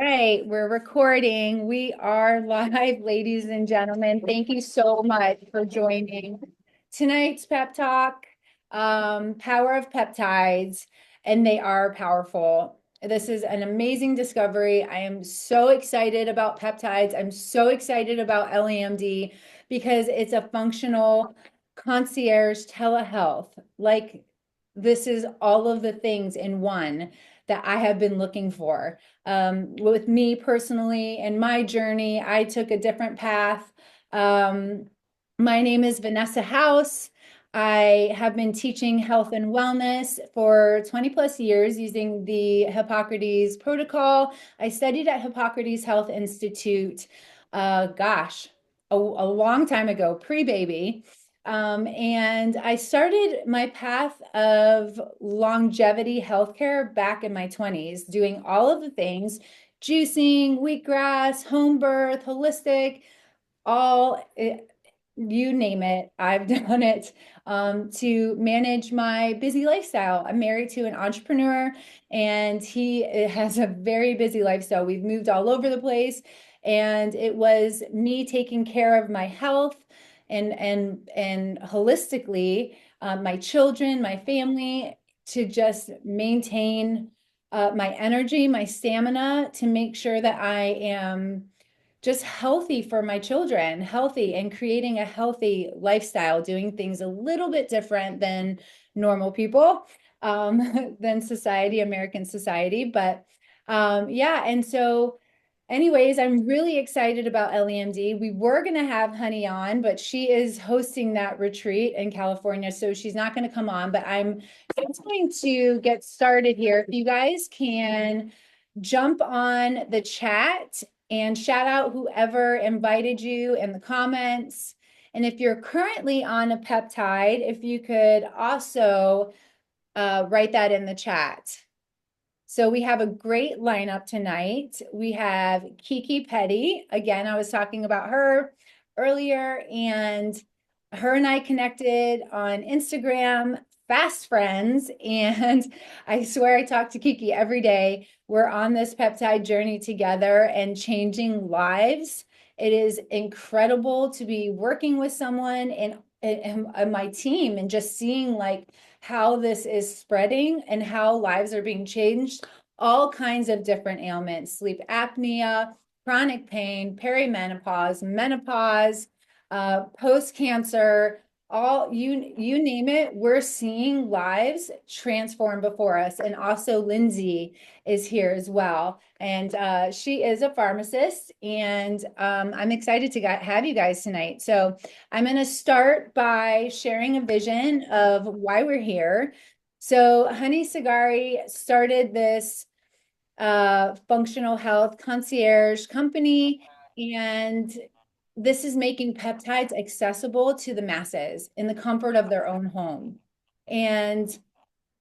Right, we're recording. We are live, ladies and gentlemen. Thank you so much for joining tonight's pep talk, power of peptides, and they are powerful. This is an amazing discovery. I am so excited about peptides. I'm so excited about LEMD because it's a functional concierge telehealth. Like, this is all of the things in one that I have been looking for. With me personally and my journey, I took a different path. Um, my name is Vanessa House. I have been teaching health and wellness for 20 plus years using the Hippocrates protocol. I studied at Hippocrates Health Institute, a long time ago, pre-baby. And I started my path of longevity healthcare back in my 20s, doing all of the things, juicing, wheatgrass, home birth, holistic, all you name it, I've done it to manage my busy lifestyle. I'm married to an entrepreneur, and he has a very busy lifestyle. We've moved all over the place, and it was me taking care of my health and holistically, my children, my family, to just maintain my energy, my stamina, to make sure that I am just healthy for my children, healthy and creating a healthy lifestyle, doing things a little bit different than normal people, than society, American society. But yeah, and so anyways, I'm really excited about LEMD. We were going to have Honey on, but she is hosting that retreat in California, so she's not going to come on. But I'm just going to get started here. If you guys can jump on the chat and shout out whoever invited you in the comments. And if you're currently on a peptide, if you could also write that in the chat. So we have a great lineup tonight. We have Kiki Petty. Again, I was talking about her earlier, and her and I connected on Instagram, fast friends. And I swear I talk to Kiki every day. We're on this peptide journey together and changing lives. It is incredible to be working with someone and my team and just seeing like how this is spreading and how lives are being changed. All kinds of different ailments, sleep apnea, chronic pain, perimenopause, menopause, post-cancer, all you name it, we're seeing lives transform before us. And also Lindsay is here as well. And she is a pharmacist, and I'm excited to have you guys tonight. So I'm going to start by sharing a vision of why we're here. So Hanieh Sigari started this functional health concierge company, and this is making peptides accessible to the masses in the comfort of their own home. And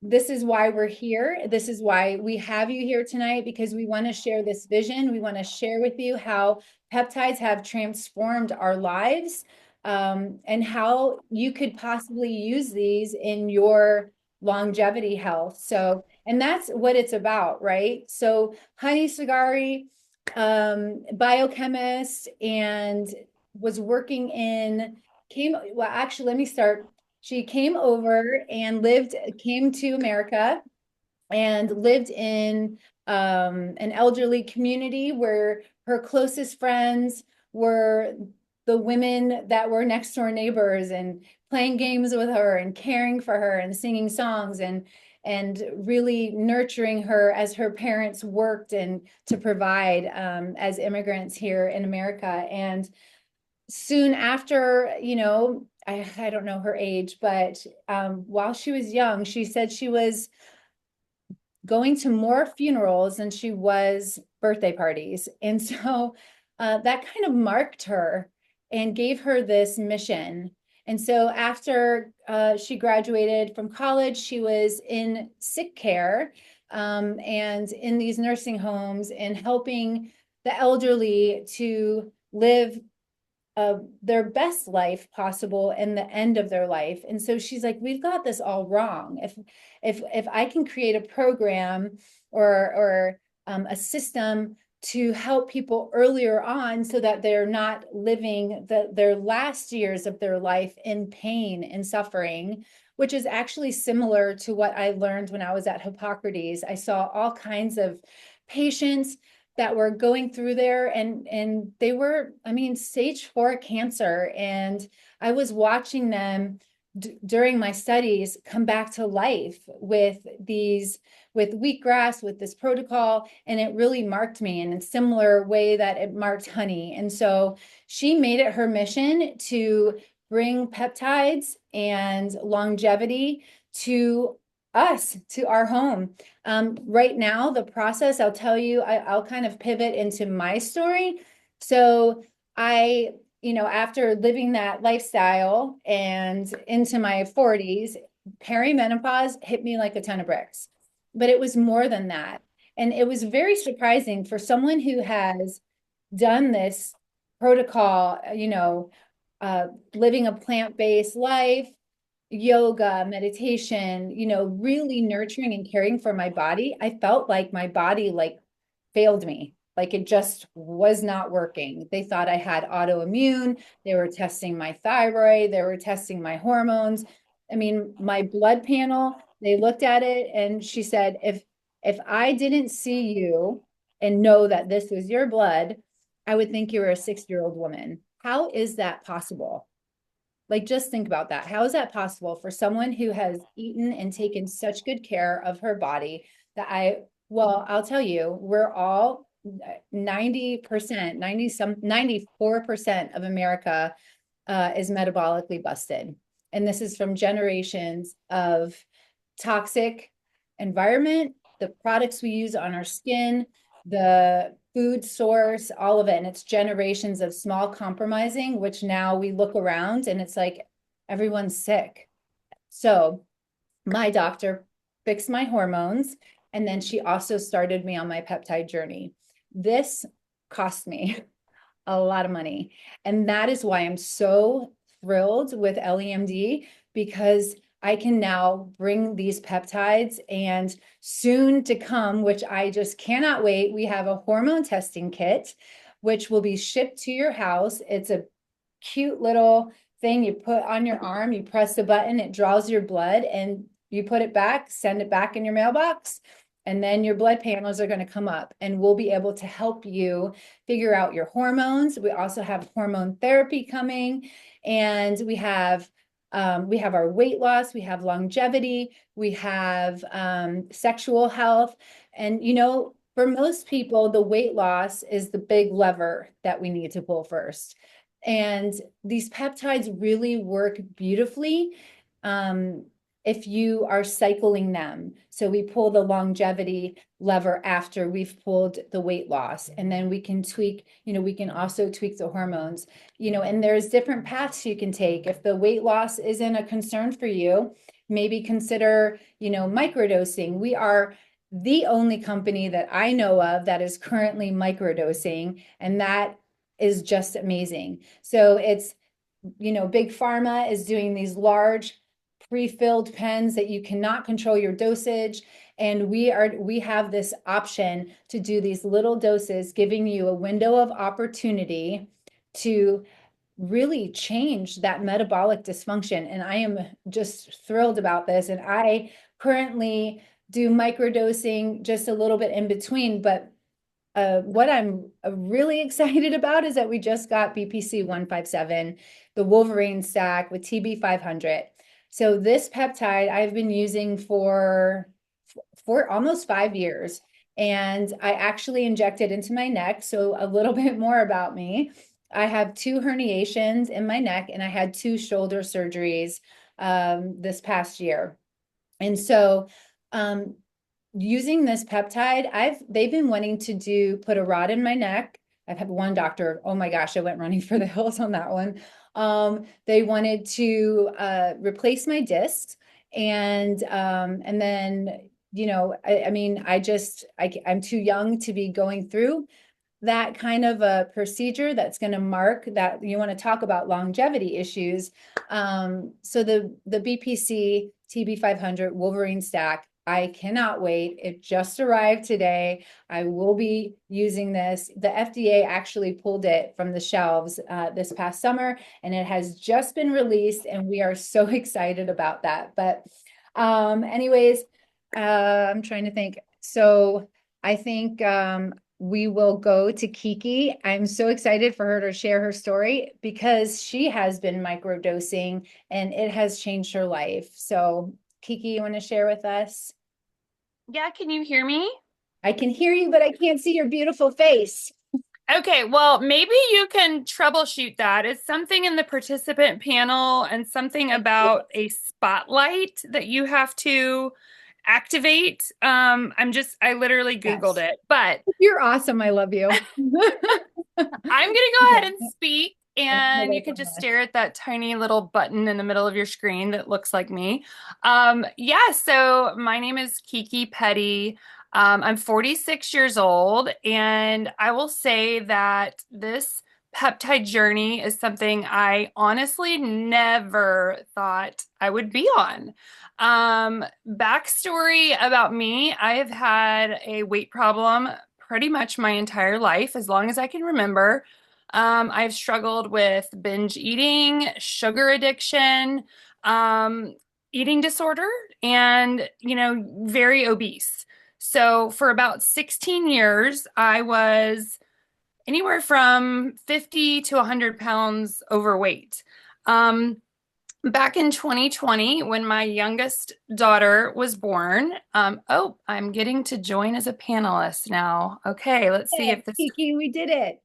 this is why we're here. This is why we have you here tonight, because we want to share this vision. We want to share with you how peptides have transformed our lives, and how you could possibly use these in your longevity health. So, and that's what it's about, right? So, Hanieh Sigari, biochemist, and was working in, well, actually, let me start. She came over and came to America and lived in an elderly community where her closest friends were the women that were next door neighbors, and playing games with her and caring for her and singing songs and really nurturing her as her parents worked and to provide as immigrants here in America. And soon after, I don't know her age, but while she was young, she said she was going to more funerals than she was birthday parties. And so that kind of marked her and gave her this mission. And so after she graduated from college, she was in sick care, and in these nursing homes and helping the elderly to live their best life possible and the end of their life. And so she's like, we've got this all wrong. If I can create a program or a system to help people earlier on so that they're not living their last years of their life in pain and suffering, which is actually similar to what I learned when I was at Hippocrates. I saw all kinds of patients that were going through there, and they were, I mean, stage 4 cancer. And I was watching them during my studies come back to life with wheatgrass, with this protocol. And it really marked me in a similar way that it marked Hanieh. And so she made it her mission to bring peptides and longevity to us, to our home. Right now, the process, I'll tell you, I'll kind of pivot into my story. So I, after living that lifestyle and into my 40s, perimenopause hit me like a ton of bricks. But it was more than that. And it was very surprising for someone who has done this protocol, living a plant-based life, yoga, meditation, really nurturing and caring for my body. I felt like my body like failed me. Like it just was not working. They thought I had autoimmune. They were testing my thyroid. They were testing my hormones. I mean, my blood panel, they looked at it and she said, if I didn't see you and know that this was your blood, I would think you were a 6-year-old woman. How is that possible? Like, just think about that. How is that possible for someone who has eaten and taken such good care of her body that well, I'll tell you, we're all 90%, 94% of America is metabolically busted. And this is from generations of toxic environment, the products we use on our skin, the food source, all of it. And it's generations of small compromising, which now we look around and it's like everyone's sick. So my doctor fixed my hormones. And then she also started me on my peptide journey. This cost me a lot of money. And that is why I'm so thrilled with EllieMD, because I can now bring these peptides, and soon to come, which I just cannot wait, we have a hormone testing kit, which will be shipped to your house. It's a cute little thing you put on your arm, you press the button, it draws your blood, and you put it back, send it back in your mailbox. And then your blood panels are going to come up, and we'll be able to help you figure out your hormones. We also have hormone therapy coming, and we have our weight loss, we have longevity, we have sexual health. And, for most people, the weight loss is the big lever that we need to pull first. And these peptides really work beautifully if you are cycling them. So we pull the longevity lever after we've pulled the weight loss, and then we can tweak, we can also tweak the hormones, and there's different paths you can take. If the weight loss isn't a concern for you, maybe consider, microdosing. We are the only company that I know of that is currently microdosing, and that is just amazing. So it's, big pharma is doing these large pre-filled pens that you cannot control your dosage. And we have this option to do these little doses, giving you a window of opportunity to really change that metabolic dysfunction. And I am just thrilled about this. And I currently do microdosing just a little bit in between, but what I'm really excited about is that we just got BPC 157, the Wolverine stack with TB 500. So this peptide I've been using for almost 5 years, and I actually inject it into my neck. So a little bit more about me. I have 2 herniations in my neck, and I had 2 shoulder surgeries this past year. And so using this peptide, they've been wanting to put a rod in my neck. I've had one doctor, oh my gosh, I went running for the hills on that one. They wanted to replace my discs, and then, I'm too young to be going through that kind of a procedure that's going to mark that. You want to talk about longevity issues. So the BPC TB 500 Wolverine stack, I cannot wait. It just arrived today. I will be using this. The FDA actually pulled it from the shelves this past summer, and it has just been released, and we are so excited about that. But anyways, I'm trying to think. So I think we will go to Kiki. I'm so excited for her to share her story because she has been microdosing and it has changed her life. So, Kiki, you want to share with us? Yeah, can you hear me? I can hear you, but I can't see your beautiful face. Okay, well, maybe you can troubleshoot that. It's something in the participant panel and something about a spotlight that you have to activate. I literally Googled Yes. it, but You're awesome. I love you. I'm gonna go ahead Okay. and speak, I'm gonna and you go can from just this. stare at that tiny little button in the middle of your screen that looks like me. Yeah, so my name is Kiki Petty. I'm 46 years old, and I will say that this peptide journey is something I honestly never thought I would be on. Backstory about me, I have had a weight problem pretty much my entire life, as long as I can remember. I've struggled with binge eating, sugar addiction, um, eating disorder, and, very obese. So for about 16 years, I was anywhere from 50 to 100 pounds overweight. Um, Back in 2020, when my youngest daughter was born, oh, I'm getting to join as a panelist now. Okay, let's see if this. Kiki, we did it.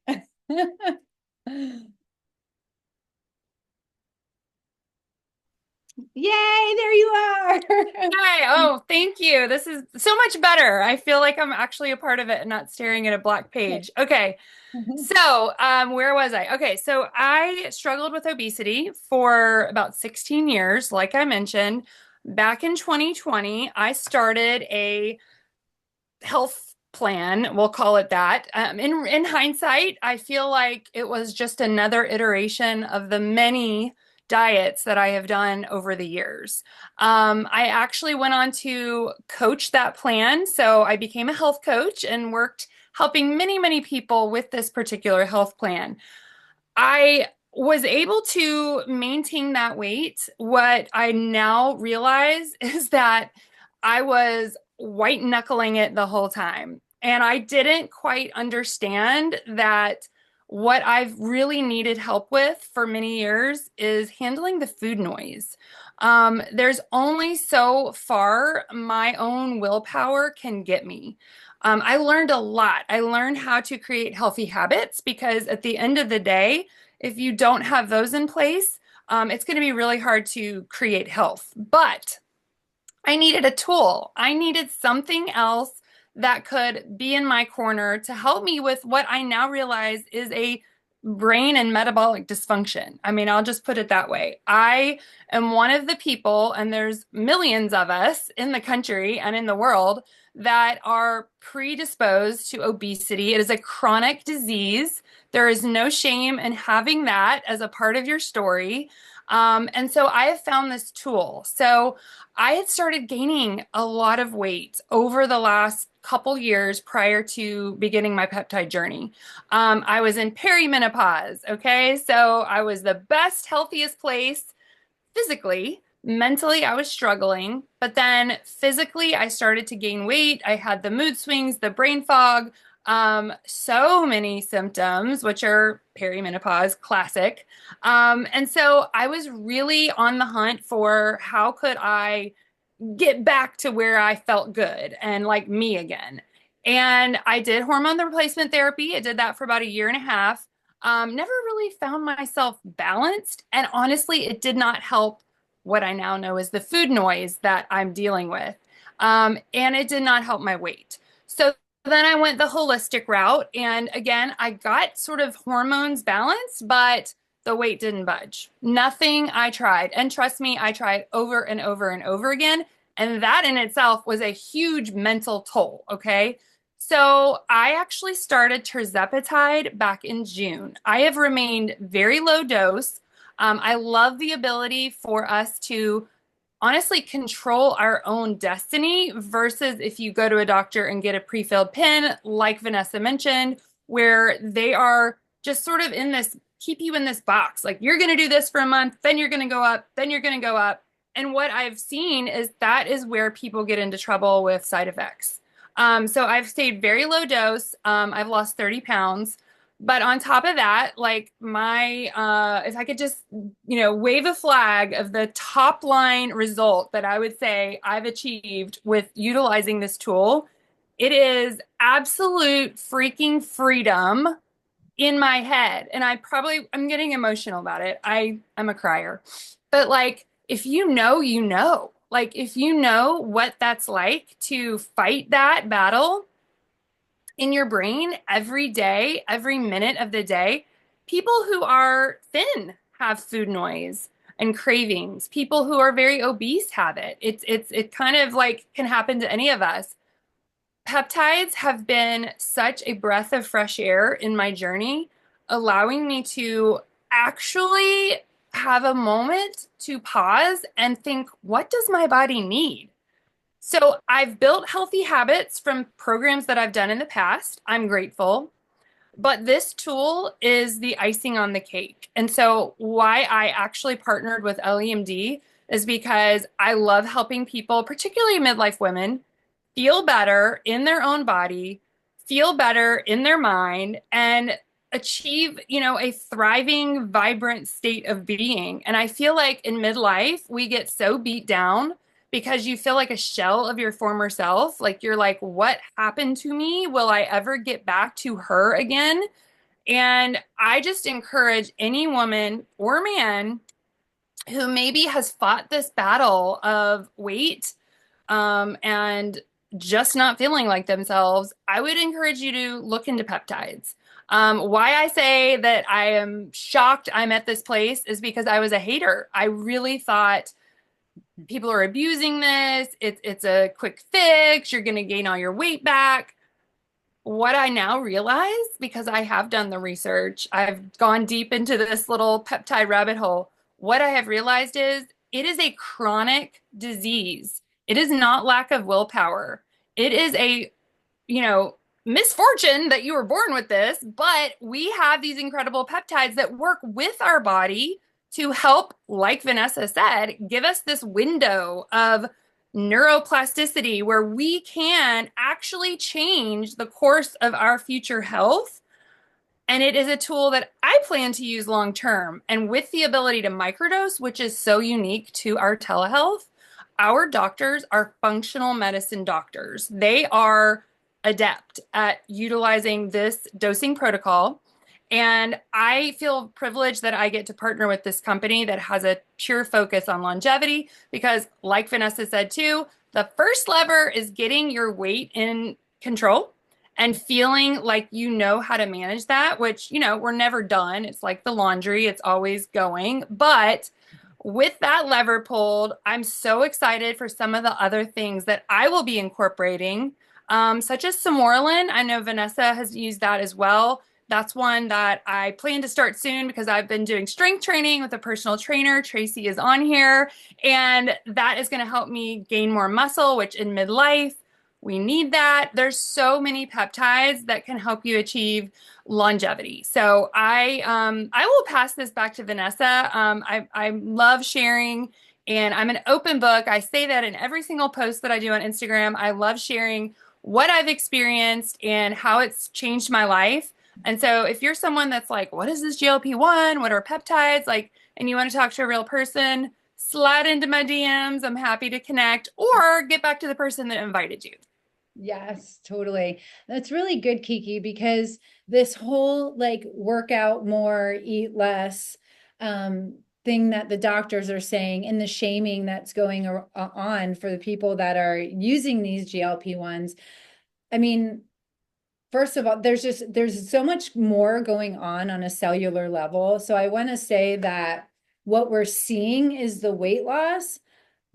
Yay, there you are. Hi. Oh, thank you. This is so much better. I feel like I'm actually a part of it and not staring at a black page. Okay. So, where was I? Okay, so I struggled with obesity for about 16 years, like I mentioned. Back in 2020, I started a health plan, we'll call it that. In hindsight, I feel like it was just another iteration of the many diets that I have done over the years. I actually went on to coach that plan, so I became a health coach and worked helping many, many people with this particular health plan. I was able to maintain that weight. What I now realize is that I was white knuckling it the whole time. And I didn't quite understand that what I've really needed help with for many years is handling the food noise. There's only so far my own willpower can get me. I learned a lot. I learned how to create healthy habits because at the end of the day, if you don't have those in place, it's going to be really hard to create health. But I needed a tool. I needed something else that could be in my corner to help me with what I now realize is a brain and metabolic dysfunction. I mean, I'll just put it that way. I am one of the people, and there's millions of us in the country and in the world that are predisposed to obesity. It is a chronic disease. There is no shame in having that as a part of your story. And so I have found this tool. So I had started gaining a lot of weight over the last couple years prior to beginning my peptide journey. I was in perimenopause, okay? So I was the best, healthiest place physically. Mentally, I was struggling, but then physically, I started to gain weight. I had the mood swings, the brain fog, so many symptoms, which are perimenopause, classic. And so I was really on the hunt for how could I get back to where I felt good and like me again. And I did hormone replacement therapy. I did that for about a year and a half. Never really found myself balanced. And honestly, it did not help what I now know is the food noise that I'm dealing with. And it did not help my weight. So then I went the holistic route. And again, I got sort of hormones balanced, but the weight didn't budge. Nothing I tried. And trust me, I tried over and over and over again. And that in itself was a huge mental toll. Okay. So I actually started tirzepatide back in June. I have remained very low dose. I love the ability for us to honestly control our own destiny versus if you go to a doctor and get a pre-filled pen, like Vanessa mentioned, where they are just sort of in this, keep you in this box. Like you're going to do this for a month, then you're going to go up, then you're going to go up. And what I've seen is that is where people get into trouble with side effects. So I've stayed very low dose. I've lost 30 pounds. But on top of that, like my, if I could just, wave a flag of the top line result that I would say I've achieved with utilizing this tool, it is absolute freaking freedom in my head. And I'm getting emotional about it. I'm a crier. But like, if you know, you know, like if you know what that's like to fight that battle in your brain every day, every minute of the day. People who are thin have food noise and cravings. People who are very obese have it. It kind of like can happen to any of us. Peptides have been such a breath of fresh air in my journey, allowing me to actually have a moment to pause and think, what does my body need? So I've built healthy habits from programs that I've done in the past. I'm grateful. But this tool is the icing on the cake. And so why I actually partnered with EllieMD is because I love helping people, particularly midlife women, feel better in their own body, feel better in their mind, and achieve, a thriving, vibrant state of being. And I feel like in midlife, we get so beat down because you feel like a shell of your former self. Like you're like, what happened to me? Will I ever get back to her again? And I just encourage any woman or man who maybe has fought this battle of weight and just not feeling like themselves, I would encourage you to look into peptides. Why I say that I am shocked I'm at this place is because I was a hater. I really thought people are abusing this. It's a quick fix. You're going to gain all your weight back. What I now realize, because I have done the research, I've gone deep into this little peptide rabbit hole. What I have realized is it is a chronic disease. It is not lack of willpower. It is a, you know, misfortune that you were born with this, but we have these incredible peptides that work with our body to help, like Vanessa said, give us this window of neuroplasticity where we can actually change the course of our future health. And it is a tool that I plan to use long term. And with the ability to microdose, which is so unique to our telehealth, our doctors are functional medicine doctors. They are adept at utilizing this dosing protocol. And I feel privileged that I get to partner with this company that has a pure focus on longevity because, like Vanessa said too, the first lever is getting your weight in control and feeling like you know how to manage that, which, we're never done. It's like the laundry, it's always going. But with that lever pulled, I'm so excited for some of the other things that I will be incorporating, such as Samoralin. I know Vanessa has used that as well. That's one that I plan to start soon because I've been doing strength training with a personal trainer. Tracy is on here, and that is going to help me gain more muscle, which in midlife, we need that. There's so many peptides that can help you achieve longevity. So I will pass this back to Vanessa. I love sharing, and I'm an open book. I say that in every single post that I do on Instagram. I love sharing what I've experienced and how it's changed my life. And so if you're someone that's like, what is this GLP-1? What are peptides? Like, and you want to talk to a real person, slide into my DMs. I'm happy to connect or get back to the person that invited you. Yes, totally. That's really good, Kiki, because this whole like workout more, eat less thing that the doctors are saying and the shaming that's going on for the people that are using these GLP-1s. I mean, first of all, there's so much more going on a cellular level. So I want to say that what we're seeing is the weight loss,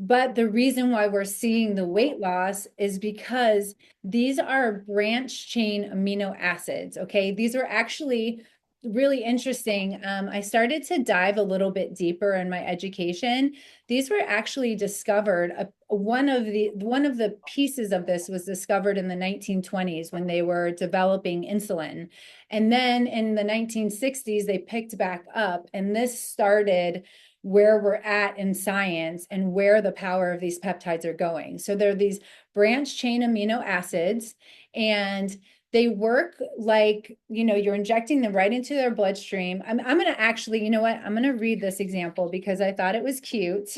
but the reason why we're seeing the weight loss is because these are branch chain amino acids. Okay. These are actually really interesting. I started to dive a little bit deeper in my education. These were actually discovered. One of the pieces of this was discovered in the 1920s when they were developing insulin, and then in the 1960s they picked back up, and this started where we're at in science and where the power of these peptides are going. So there are these branch chain amino acids, and they work like, you're injecting them right into their bloodstream. I'm going to actually, you know what? I'm going to read this example because I thought it was cute.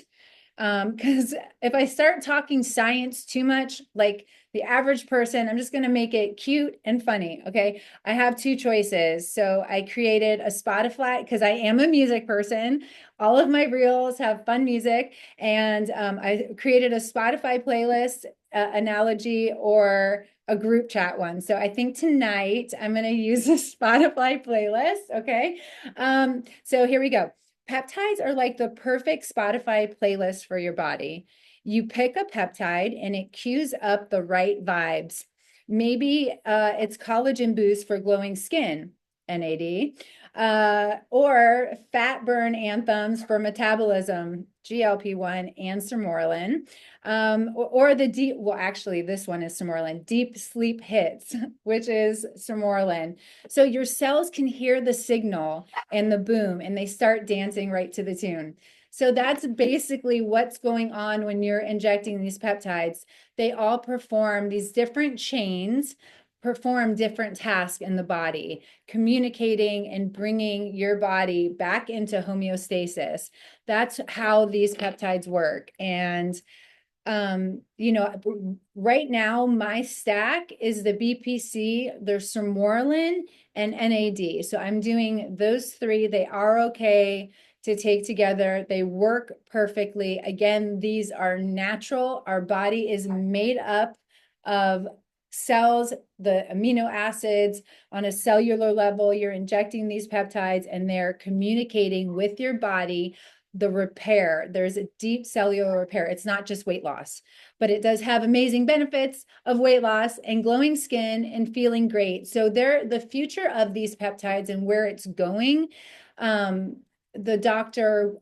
Because if I start talking science too much, like the average person, I'm just going to make it cute and funny. Okay. I have two choices. So I created a Spotify because I am a music person. All of my reels have fun music. And I created a Spotify playlist analogy or a group chat one. So I think tonight I'm going to use a Spotify playlist. Okay. So here we go. Peptides are like the perfect Spotify playlist for your body. You pick a peptide and it cues up the right vibes. Maybe it's collagen boost for glowing skin, NAD, or fat burn anthems for metabolism, GLP-1 and sermorelin, or the deep, well, actually, this one is sermorelin, deep sleep hits, which is sermorelin. So your cells can hear the signal and the boom, and they start dancing right to the tune. So that's basically what's going on when you're injecting these peptides. They all perform these different chains, perform different tasks in the body, communicating and bringing your body back into homeostasis. That's how these peptides work. And right now my stack is the BPC, there's sermorelin and NAD. So I'm doing those three. They are okay to take together. They work perfectly. Again, these are natural. Our body is made up of cells, the amino acids on a cellular level. You're injecting these peptides and they're communicating with your body the repair. There's a deep cellular repair. It's not just weight loss, but it does have amazing benefits of weight loss and glowing skin and feeling great. So the future of these peptides and where it's going. The doctor,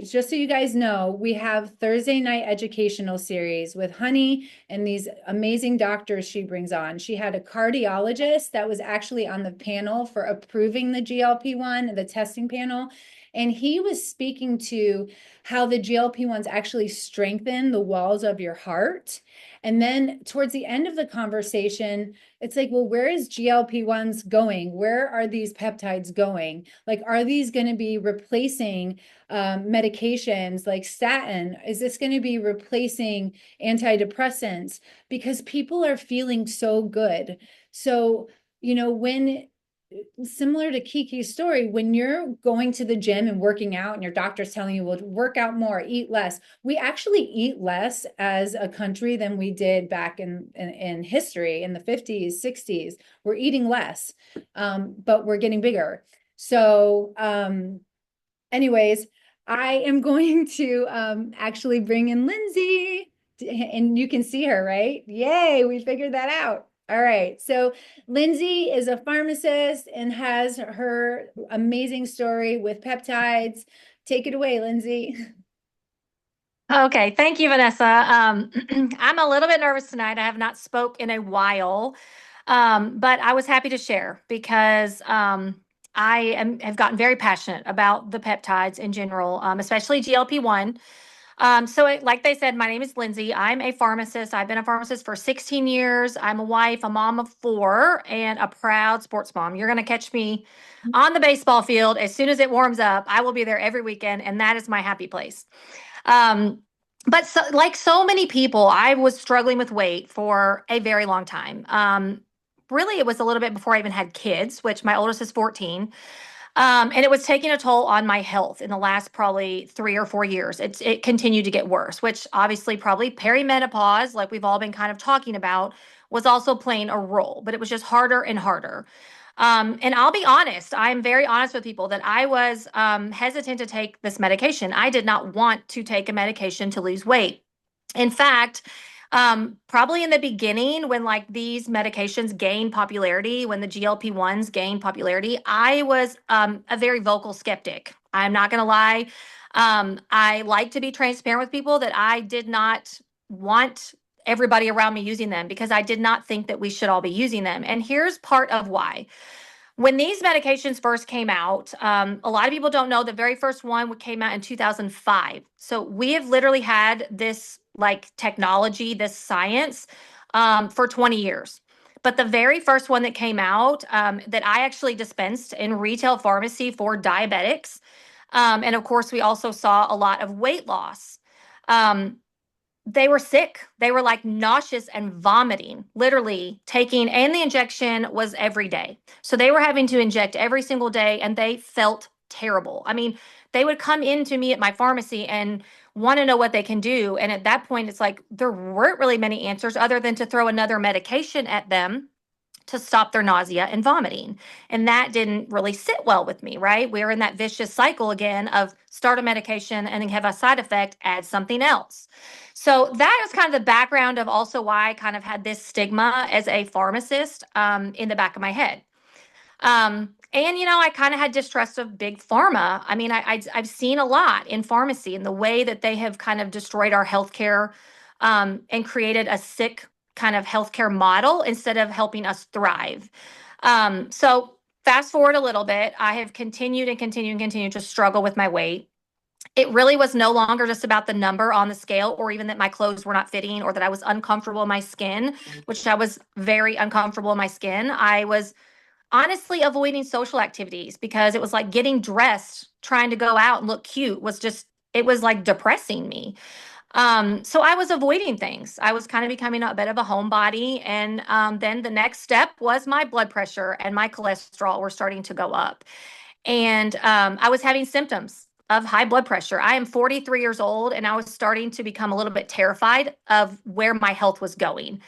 just so you guys know, we have Thursday night educational series with Hanieh and these amazing doctors she brings on. She had a cardiologist that was actually on the panel for approving the GLP-1, the testing panel. And he was speaking to how the GLP-1s actually strengthen the walls of your heart. And then towards the end of the conversation, it's like, well, where is GLP-1s going? Where are these peptides going? Like, are these going to be replacing medications like statin? Is this going to be replacing antidepressants? Because people are feeling so good. So, when similar to Kiki's story, when you're going to the gym and working out and your doctor's telling you, well, work out more, eat less, we actually eat less as a country than we did back in history in the 50s, 60s. We're eating less, but we're getting bigger. So anyways, I am going to actually bring in Lindsay, and you can see her, right? Yay, we figured that out. All right. So Lindsay is a pharmacist and has her amazing story with peptides. Take it away, Lindsay. Okay, thank you, Vanessa. I'm a little bit nervous tonight. I have not spoke in a while, but I was happy to share because have gotten very passionate about the peptides in general, especially GLP-1. Like they said, my name is Lindsay. I'm a pharmacist. I've been a pharmacist for 16 years. I'm a wife, a mom of four, and a proud sports mom. You're going to catch me on the baseball field as soon as it warms up. I will be there every weekend, and that is my happy place. But like so many people, I was struggling with weight for a very long time. Really, it was a little bit before I even had kids, which my oldest is 14. And it was taking a toll on my health in the last probably 3 or 4 years. It continued to get worse, which obviously probably perimenopause, like we've all been kind of talking about, was also playing a role, but it was just harder and harder. And I'll be honest, I'm very honest with people that I was hesitant to take this medication. I did not want to take a medication to lose weight. In fact, Probably in the beginning, when like these medications gained popularity, when the GLP-1s gained popularity, I was a very vocal skeptic. I'm not going to lie. I like to be transparent with people that I did not want everybody around me using them because I did not think that we should all be using them. And here's part of why. When these medications first came out, a lot of people don't know the very first one came out in 2005. So we have literally had this like technology, this science for 20 years. But the very first one that came out that I actually dispensed in retail pharmacy for diabetics. And of course, we also saw a lot of weight loss. Um, they were sick. They were like nauseous and vomiting, literally taking, and the injection was every day. So they were having to inject every single day and they felt terrible. I mean, they would come into me at my pharmacy and want to know what they can do. And at that point, it's like there weren't really many answers other than to throw another medication at them to stop their nausea and vomiting. And that didn't really sit well with me, right? We're in that vicious cycle again of start a medication and then have a side effect, add something else. So that is kind of the background of also why I kind of had this stigma as a pharmacist in the back of my head. And you know, I kind of had distrust of big pharma. I mean, I've seen a lot in pharmacy and the way that they have kind of destroyed our healthcare and created a sick kind of healthcare model instead of helping us thrive. So fast forward a little bit, I have continued and continued and continued to struggle with my weight. It really was no longer just about the number on the scale or even that my clothes were not fitting or that I was uncomfortable in my skin, which I was very uncomfortable in my skin. I was honestly avoiding social activities because it was like getting dressed, trying to go out and look cute was just, it was like depressing me. So I was avoiding things. I was kind of becoming a bit of a homebody. And then the next step was my blood pressure and my cholesterol were starting to go up. And I was having symptoms of high blood pressure. I am 43 years old, and I was starting to become a little bit terrified of where my health was going.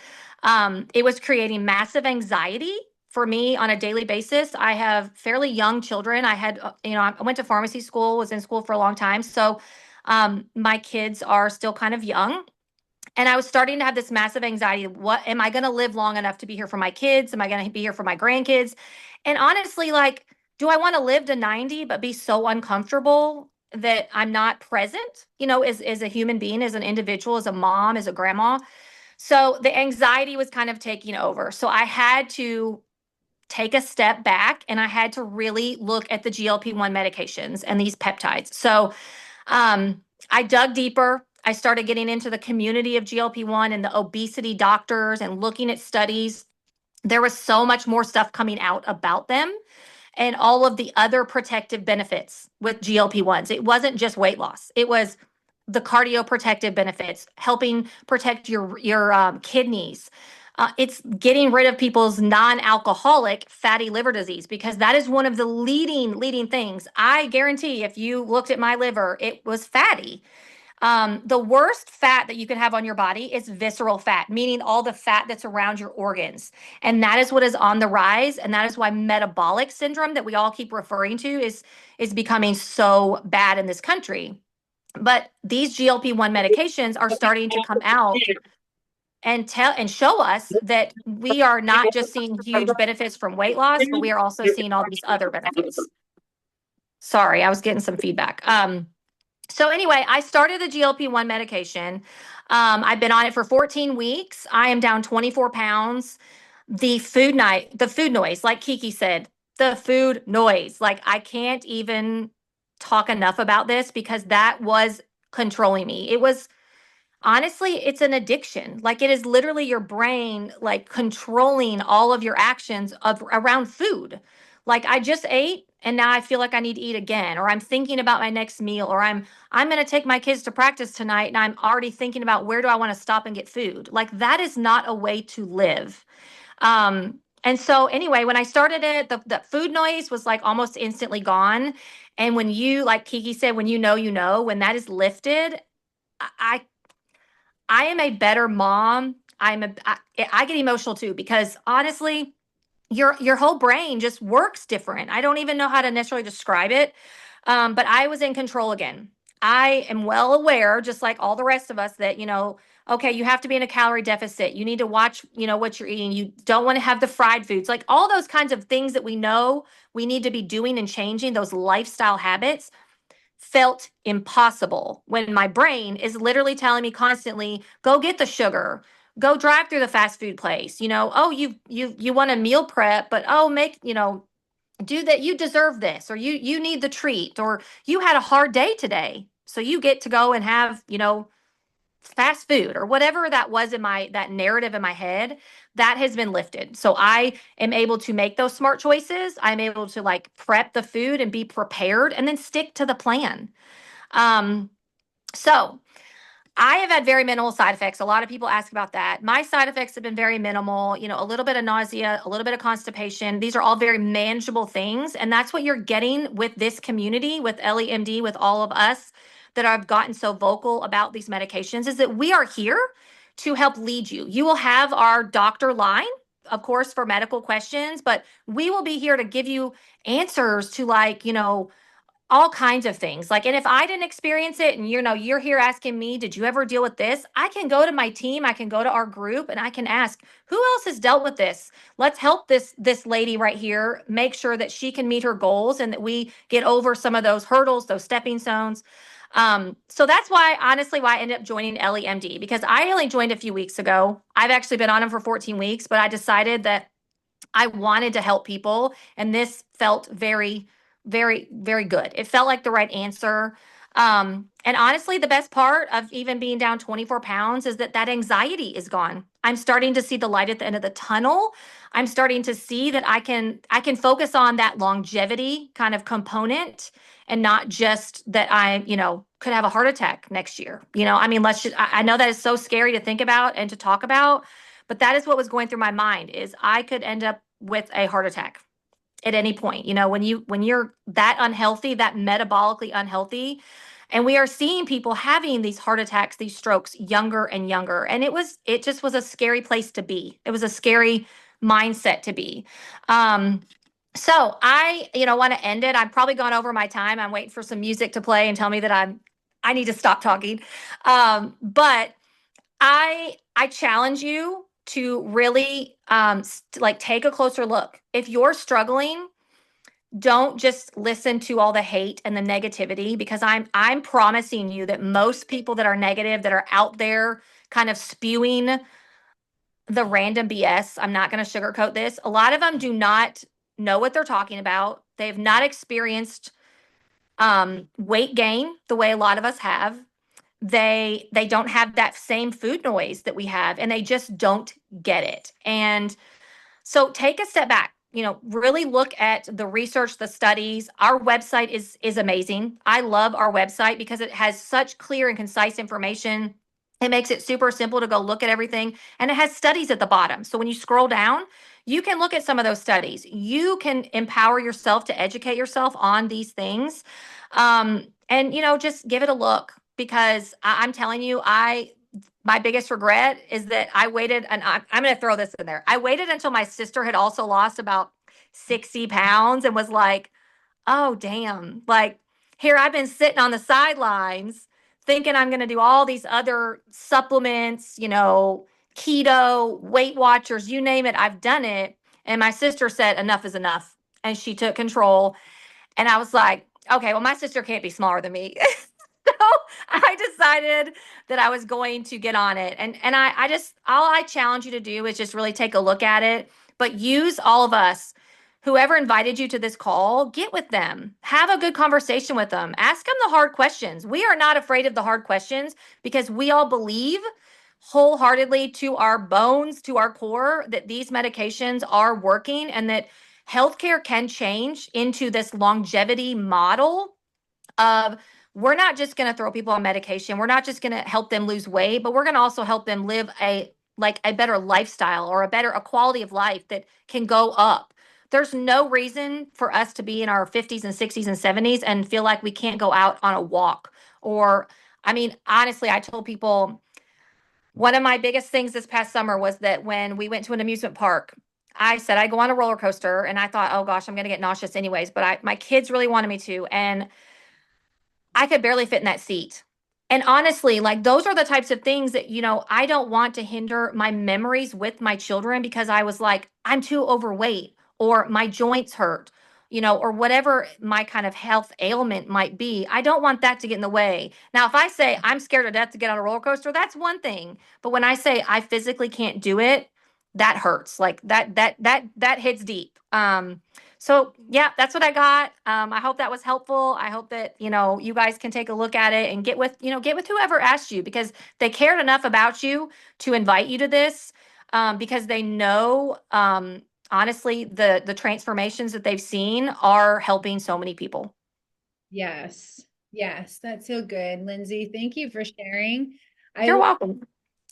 It was creating massive anxiety for me on a daily basis. I have fairly young children. I had, I went to pharmacy school, was in school for a long time. So my kids are still kind of young. And I was starting to have this massive anxiety. What am I going to live long enough to be here for my kids? Am I going to be here for my grandkids? And honestly, like, do I want to live to 90 but be so uncomfortable that I'm not present, as a human being, as an individual, as a mom, as a grandma? So the anxiety was kind of taking over. So I had to take a step back and I had to really look at the GLP-1 medications and these peptides. So I dug deeper. I started getting into the community of GLP-1 and the obesity doctors and looking at studies. There was so much more stuff coming out about them and all of the other protective benefits with GLP-1s. It wasn't just weight loss. It was the cardioprotective benefits, helping protect your kidneys. It's getting rid of people's non-alcoholic fatty liver disease because that is one of the leading things. I guarantee if you looked at my liver, it was fatty. The worst fat that you can have on your body is visceral fat, meaning all the fat that's around your organs. And that is what is on the rise. And that is why metabolic syndrome that we all keep referring to is becoming so bad in this country. But these GLP-1 medications are starting to come out and show us that we are not just seeing huge benefits from weight loss, but we are also seeing all these other benefits. Sorry, I was getting some feedback. So anyway, I started the GLP-1 medication. I've been on it for 14 weeks. I am down 24 pounds. The food noise, like Kiki said, the food noise, like I can't even talk enough about this because that was controlling me. It was honestly, it's an addiction. Like it is literally your brain like controlling all of your actions around food. Like I just ate and now I feel like I need to eat again, or I'm thinking about my next meal, or I'm going to take my kids to practice tonight and I'm already thinking about where do I want to stop and get food. Like that is not a way to live. And so anyway, when I started it, the food noise was like almost instantly gone. And when you, like Kiki said, when when that is lifted, I I am a better mom. I get emotional too because honestly, your whole brain just works different. I don't even know how to necessarily describe it. But I was in control again. I am well aware, just like all the rest of us, that Okay, you have to be in a calorie deficit. You need to watch, what you're eating. You don't want to have the fried foods. Like all those kinds of things that we know we need to be doing and changing, those lifestyle habits felt impossible when my brain is literally telling me constantly, go get the sugar, go drive through the fast food place. Oh, you want a meal prep, but oh, make, do that, you deserve this, or you need the treat, or you had a hard day today, so you get to go and have, fast food, or whatever that was in that narrative in my head. That has been lifted, so I am able to make those smart choices. I'm able to like prep the food and be prepared and then stick to the plan. So I have had very minimal side effects. A lot of people ask about that. My side effects have been very minimal, a little bit of nausea, a little bit of constipation. These are all very manageable things. And that's what you're getting with this community, with EllieMD, with all of us that have gotten so vocal about these medications, is that we are here to help lead you. You will have our doctor line, of course, for medical questions, but we will be here to give you answers to, like, all kinds of things. Like, and if I didn't experience it and you're here asking me, did you ever deal with this? I can go to my team, I can go to our group, and I can ask, who else has dealt with this? Let's help this lady right here make sure that she can meet her goals and that we get over some of those hurdles, those stepping stones. So that's why, honestly, why I ended up joining EllieMD, because I only joined a few weeks ago. I've actually been on them for 14 weeks, but I decided that I wanted to help people, and this felt very, very, very good. It felt like the right answer. And honestly, the best part of even being down 24 pounds is that anxiety is gone. I'm starting to see the light at the end of the tunnel. I'm starting to see that I can focus on that longevity kind of component, and not just that could have a heart attack next year. I mean, I know that is so scary to think about and to talk about, but that is what was going through my mind, is I could end up with a heart attack at any point. When you're that unhealthy, that metabolically unhealthy, and we are seeing people having these heart attacks, these strokes, younger and younger. And it just was a scary place to be. It was a scary mindset to be. So I, want to end it. I've probably gone over my time. I'm waiting for some music to play and tell me that I need to stop talking. But I challenge you to really like take a closer look. If you're struggling, don't just listen to all the hate and the negativity, because I'm promising you that most people that are negative, that are out there kind of spewing the random BS, I'm not going to sugarcoat this. A lot of them do not know what they're talking about. They have not experienced weight gain the way a lot of us have. They don't have that same food noise that we have, and they just don't get it. And so take a step back, really look at the research, the studies. Our website is amazing. I love our website because it has such clear and concise information. It makes it super simple to go look at everything, and it has studies at the bottom. So when you scroll down, you can look at some of those studies. You can empower yourself to educate yourself on these things. And just give it a look, because I'm telling you, my biggest regret is that I waited, and I'm going to throw this in there. I waited until my sister had also lost about 60 pounds and was like, oh, damn. Like, here I've been sitting on the sidelines thinking I'm going to do all these other supplements, keto, Weight Watchers, you name it. I've done it. And my sister said, enough is enough. And she took control. And I was like, okay, well, my sister can't be smaller than me. So I decided that I was going to get on it. And I just, all I challenge you to do is just really take a look at it, but use all of us. Whoever invited you to this call, get with them, have a good conversation with them, ask them the hard questions. We are not afraid of the hard questions, because we all believe wholeheartedly, to our bones, to our core, that these medications are working, and that healthcare can change into this longevity model of, we're not just going to throw people on medication. We're not just going to help them lose weight, but we're going to also help them live a better lifestyle, or a quality of life that can go up. There's no reason for us to be in our 50s and 60s and 70s and feel like we can't go out on a walk. Or, I mean, honestly, I told people, one of my biggest things this past summer was that when we went to an amusement park, I said I go on a roller coaster, and I thought, oh gosh, I'm going to get nauseous anyways, but my kids really wanted me to, and I could barely fit in that seat. And honestly, like those are the types of things that, I don't want to hinder my memories with my children because I was like, I'm too overweight or my joints hurt, or whatever my kind of health ailment might be. I don't want that to get in the way. Now, if I say I'm scared to death to get on a roller coaster, that's one thing. But when I say I physically can't do it, that hurts. Like that hits deep. So yeah, that's what I got. I hope that was helpful. I hope that, you guys can take a look at it and get with whoever asked you because they cared enough about you to invite you to this, because they know, honestly, the transformations that they've seen are helping so many people. Yes. Yes, that's so good, Lindsay. Thank you for sharing. I You're welcome.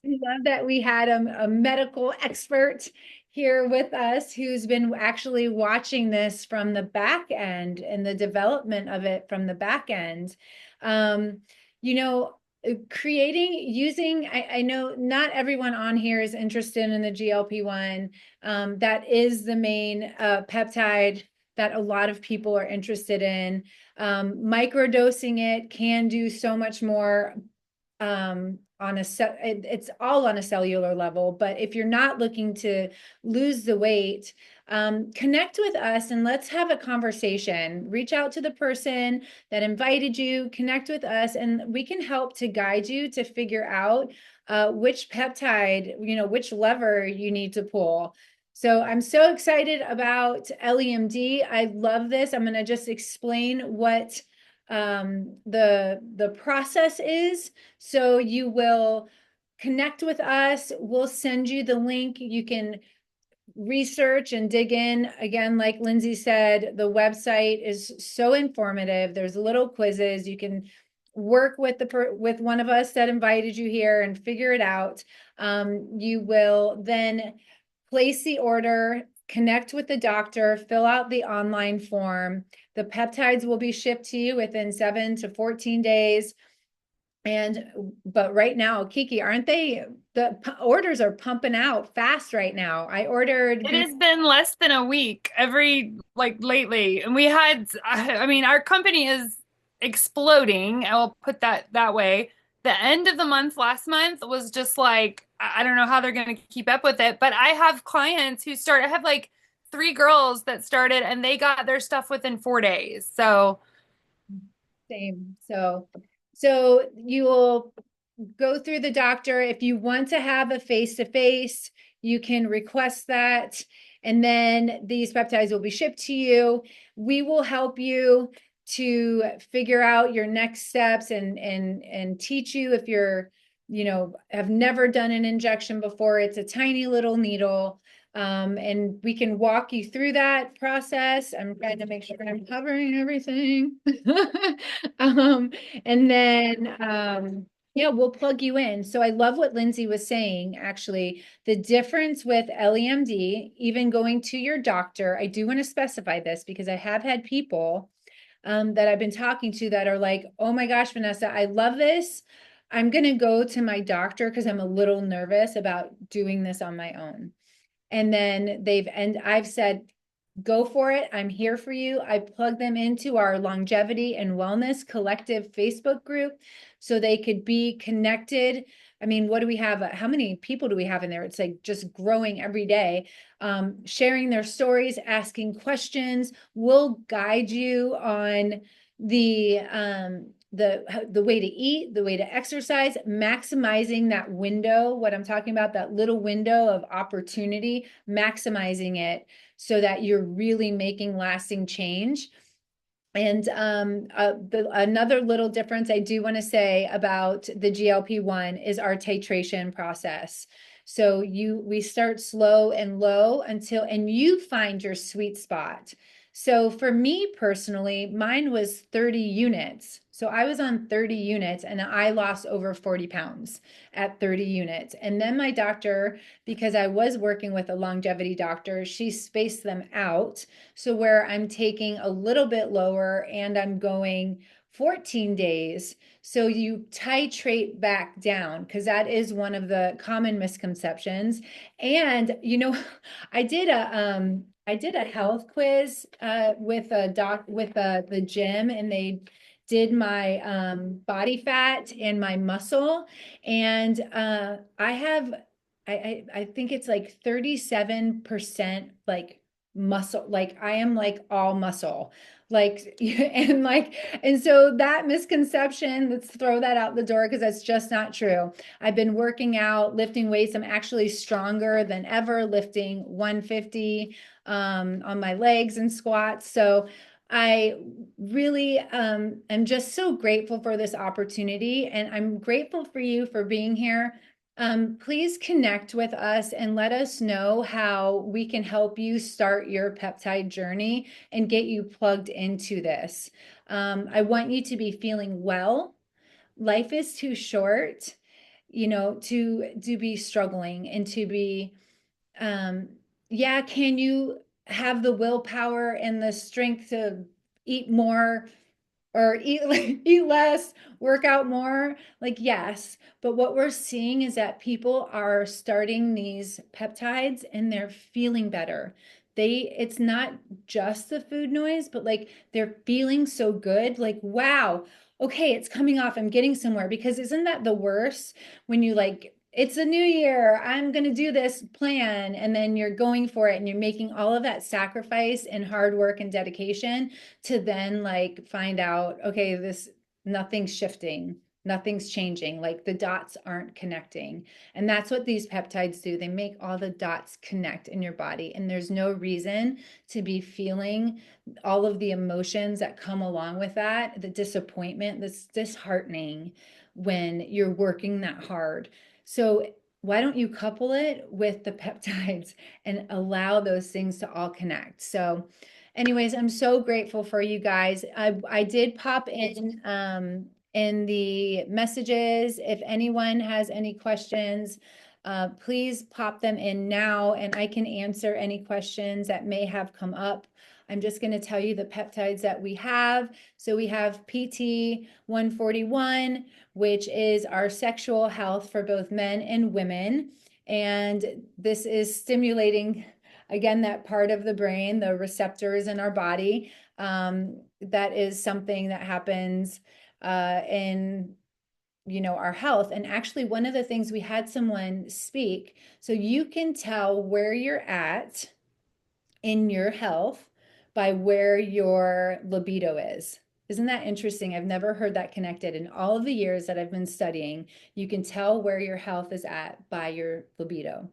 love that we had a medical expert here with us who's been actually watching this from the back end and the development of it from the back end. Um, you know, using, I know not everyone on here is interested in the GLP-1. That is the main peptide that a lot of people are interested in. Microdosing it can do so much more, it's all on a cellular level. But if you're not looking to lose the weight, connect with us and let's have a conversation. Reach out to the person that invited you, connect with us, and we can help to guide you to figure out which peptide, which lever you need to pull. So I'm so excited about EllieMD. I love this. I'm going to just explain what the process is. So you will connect with us. We'll send you the link. You can research and dig in. Again, like Lindsay said, the website is so informative. There's little quizzes. You can work with with one of us that invited you here and figure it out. You will then place the order, connect with the doctor, fill out the online form. The peptides will be shipped to you within 7 to 14 days. But right now, Kiki, aren't they? The orders are pumping out fast right now. I ordered. It has been less than a week lately. And we had, I mean, our company is exploding. I'll put that way. The end of the month last month was just like, I don't know how they're going to keep up with it. But I have clients who I have like 3 girls that started and they got their stuff within 4 days. So Same. So you will go through the doctor. If you want to have a face-to-face, you can request that. And then these peptides will be shipped to you. We will help you to figure out your next steps and teach you if you're, have never done an injection before. It's a tiny little needle. And we can walk you through that process. I'm trying to make sure I'm covering everything. um, and then yeah, we'll plug you in. So I love what Lindsay was saying, actually, the difference with EllieMD, even going to your doctor. I do want to specify this because I have had people that I've been talking to that are like, oh my gosh, Vanessa, I love this. I'm going to go to my doctor because I'm a little nervous about doing this on my own. And then I've said, go for it. I'm here for you. I plug them into our longevity and wellness collective Facebook group so they could be connected. I mean, what do we have? How many people do we have in there? It's like just growing every day, sharing their stories, asking questions. We'll guide you on the way to eat, the way to exercise, maximizing that window, what I'm talking about, that little window of opportunity, maximizing it so that you're really making lasting change. And another little difference I do want to say about the GLP-1 is our titration process. So we start slow and low and you find your sweet spot. So for me personally, mine was 30 units. So I was on 30 units and I lost over 40 pounds at 30 units. And then my doctor, because I was working with a longevity doctor, she spaced them out. So where I'm taking a little bit lower and I'm going 14 days. So you titrate back down because that is one of the common misconceptions. And I did a health quiz with the gym, and they did my body fat and my muscle, and I think it's like 37% like muscle, like I am like all muscle, like and like, and so that misconception, let's throw that out the door because that's just not true. I've been working out, lifting weights. I'm actually stronger than ever, lifting 150 on my legs and squats. So I really am just so grateful for this opportunity, and I'm grateful for you for being here. Please connect with us and let us know how we can help you start your peptide journey and get you plugged into this. I want you to be feeling well. Life is too short, to be struggling and to be, um, yeah, can you have the willpower and the strength to eat more or eat less, work out more? Like, yes, but what we're seeing is that people are starting these peptides and they're feeling better. It's not just the food noise, but like they're feeling so good, like, wow, okay, it's coming off, I'm getting somewhere. Because isn't that the worst when you like, it's a new year, I'm going to do this plan, and then you're going for it and you're making all of that sacrifice and hard work and dedication to then like find out, okay, nothing's shifting, nothing's changing, like the dots aren't connecting. And that's what these peptides do. They make all the dots connect in your body, and there's no reason to be feeling all of the emotions that come along with that, the disappointment, that's disheartening when you're working that hard. So why don't you couple it with the peptides and allow those things to all connect? So anyways, I'm so grateful for you guys. I did pop in the messages. If anyone has any questions, please pop them in now and I can answer any questions that may have come up. I'm just going to tell you the peptides that we have. So we have PT 141, which is our sexual health for both men and women. And this is stimulating, again, that part of the brain, the receptors in our body. That is something that happens in our health. And actually, one of the things we had someone speak, so you can tell where you're at in your health by where your libido is. Isn't that interesting? I've never heard that connected in all of the years that I've been studying. You can tell where your health is at by your libido.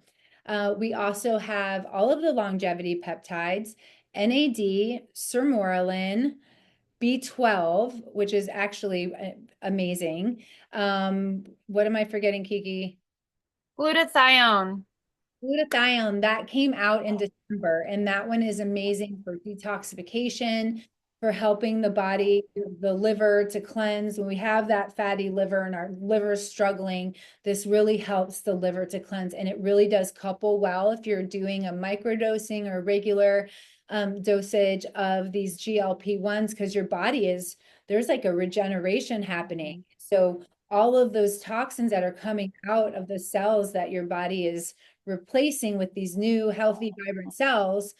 We also have all of the longevity peptides, NAD, sermorelin, B12, which is actually amazing. What am I forgetting, Kiki? Glutathione. Glutathione, that came out in December, and that one is amazing for detoxification, for helping the body, the liver to cleanse. When we have that fatty liver and our liver is struggling, this really helps the liver to cleanse. And it really does couple well if you're doing a microdosing or regular dosage of these GLP-1s, because your body there's like a regeneration happening. So all of those toxins that are coming out of the cells that your body is replacing with these new healthy vibrant cells,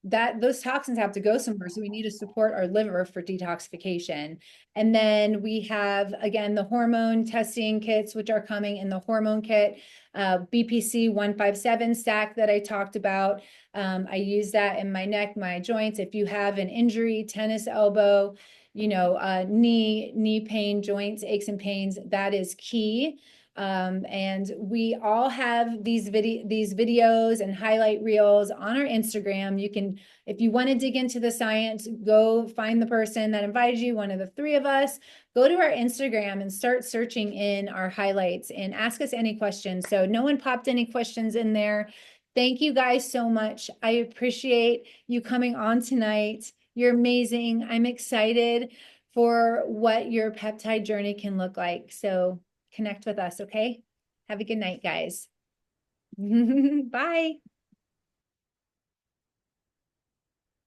that those toxins have to go somewhere. So we need to support our liver for detoxification. And then we have, again, the hormone testing kits, which are coming in the hormone kit, BPC 157 stack that I talked about. I use that in my neck, my joints. If you have an injury, tennis elbow, knee pain, joints, aches and pains, that is key. And we all have these videos and highlight reels on our Instagram. You can, if you want to dig into the science, go find the person that invited you, one of the three of us, go to our Instagram and start searching in our highlights and ask us any questions. So no one popped any questions in there. Thank you guys so much. I appreciate you coming on tonight. You're amazing. I'm excited for what your peptide journey can look like. So connect with us, okay? Have a good night, guys. Bye.